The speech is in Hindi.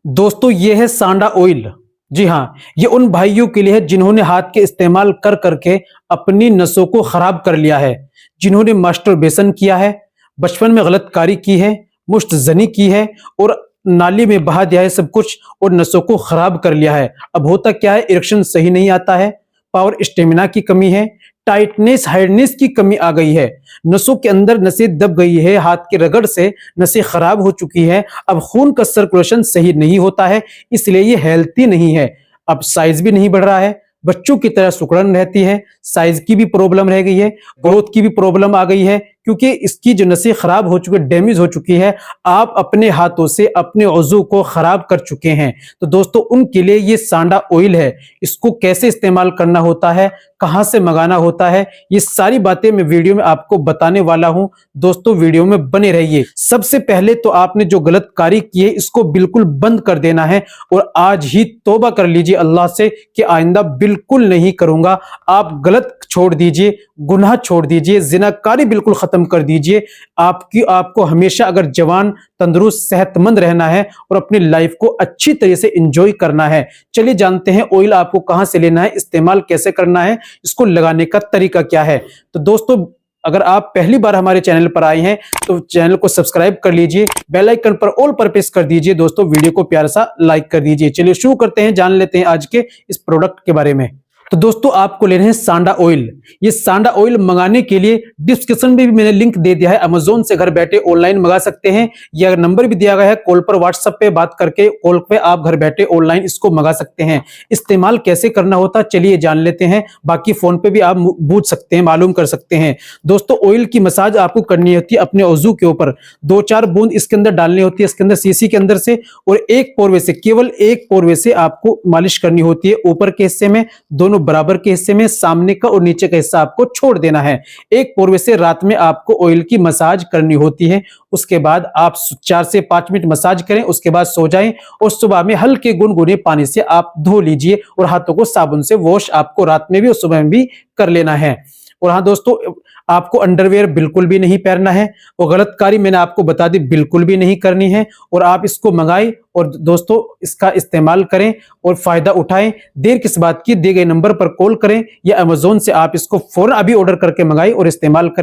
दोस्तों ये है सांडा ऑयल। जी हाँ, ये उन भाइयों के लिए है जिन्होंने हाथ के इस्तेमाल कर करके अपनी नसों को खराब कर लिया है, जिन्होंने मास्टरबेशन किया है, बचपन में गलतकारी की है, मुश्तजनी की है और नाली में बहा दिया है सब कुछ और नसों को खराब कर लिया है। अब होता क्या है, इरेक्शन सही नहीं आता है, पावर स्टेमिना की कमी है, टाइटनेस हार्डनेस की कमी आ गई है, नसों के अंदर नसें दब गई है, हाथ के रगड़ से नसें खराब हो चुकी है, अब खून का सर्कुलेशन सही नहीं होता है, इसलिए ये हेल्थी नहीं है। अब साइज भी नहीं बढ़ रहा है, बच्चों की तरह सुकड़न रहती है, साइज की भी प्रॉब्लम रह गई है, ग्रोथ की भी प्रॉब्लम आ गई है, क्योंकि इसकी जो नसें खराब हो चुकी है, डैमेज हो चुकी है। आप अपने हाथों से अपने उज़ू को खराब कर चुके हैं। तो दोस्तों उनके लिए ये सांडा ऑयल है। इसको कैसे इस्तेमाल करना होता है, कहां से मंगाना होता है, ये सारी बातें मैं वीडियो में आपको बताने वाला हूं। दोस्तों वीडियो में बने रहिए। सबसे पहले तो आपने जो गलतकारी की है इसको बिल्कुल बंद कर देना है और आज ही तौबा कर लीजिए अल्लाह से कि आइंदा बिल्कुल नहीं करूंगा। आप गलत छोड़ दीजिए, गुनाह छोड़ दीजिए, जिनाकारी बिल्कुल खत्म कर दीजिए। आपको हमेशा अगर जवान, तंदुरुस्त, सेहतमंद रहना है और अपनी लाइफ को अच्छी तरह से एंजॉय करना है। चलिए जानते हैं ऑयल आपको कहां से लेना है, इस्तेमाल कैसे करना है, इसको लगाने का तरीका क्या है। तो दोस्तों अगर आप पहली बार हमारे चैनल पर आए हैं तो चैनल को सब्सक्राइब कर लीजिए, बेल आइकन पर ऑल पर प्रेस कर दीजिए। दोस्तों वीडियो को प्यार सा लाइक कर दीजिए। चलिए शुरू करते हैं, जान लेते हैं आज के इस प्रोडक्ट के बारे में। तो दोस्तों आपको लेने हैं सांडा ऑयल। ये सांडा ऑयल मंगाने के लिए डिस्क्रिप्शन में भी मैंने लिंक दे दिया है, अमेज़न से घर बैठे ऑनलाइन मंगा सकते हैं। यह नंबर भी दिया गया है, कॉल पर व्हाट्सएप पे बात करके कॉल पे आप घर बैठे ऑनलाइन इसको मंगा सकते हैं। इस्तेमाल कैसे करना होता है चलिए जान लेते हैं, बाकी फोन पे भी आप पूछ सकते हैं, मालूम कर सकते हैं। दोस्तों ऑयल की मसाज आपको करनी होती है अपने उज़ू के ऊपर। 2-4 बूंद इसके अंदर डालनी होती है, इसके अंदर शीशी के अंदर से, और एक पोरवे से, केवल एक पोरवे से आपको मालिश करनी होती है। ऊपर के हिस्से में, दोनों बराबर के हिस्से में, सामने का और नीचे का हिस्सा आपको छोड़ देना है। एक पोरवे से रात में आपको ऑयल की मसाज करनी होती है। उसके बाद आप 4 से 5 मिनट मसाज करें, उसके बाद सो जाएं और सुबह में हल्के गुनगुने पानी से आप धो लीजिए और हाथों को साबुन से वॉश आपको रात में भी और सुबह में भी कर लेना है। और हाँ दोस्तों आपको अंडरवेयर बिल्कुल भी नहीं पहनना है और गलतकारी मैंने आपको बता दी बिल्कुल भी नहीं करनी है। और आप इसको मंगाएं और दोस्तों इसका इस्तेमाल करें और फायदा उठाएं। देर किस बात की, दिए गए नंबर पर कॉल करें या अमेज़न से आप इसको फौरन अभी ऑर्डर करके मंगाएं और इस्तेमाल करें।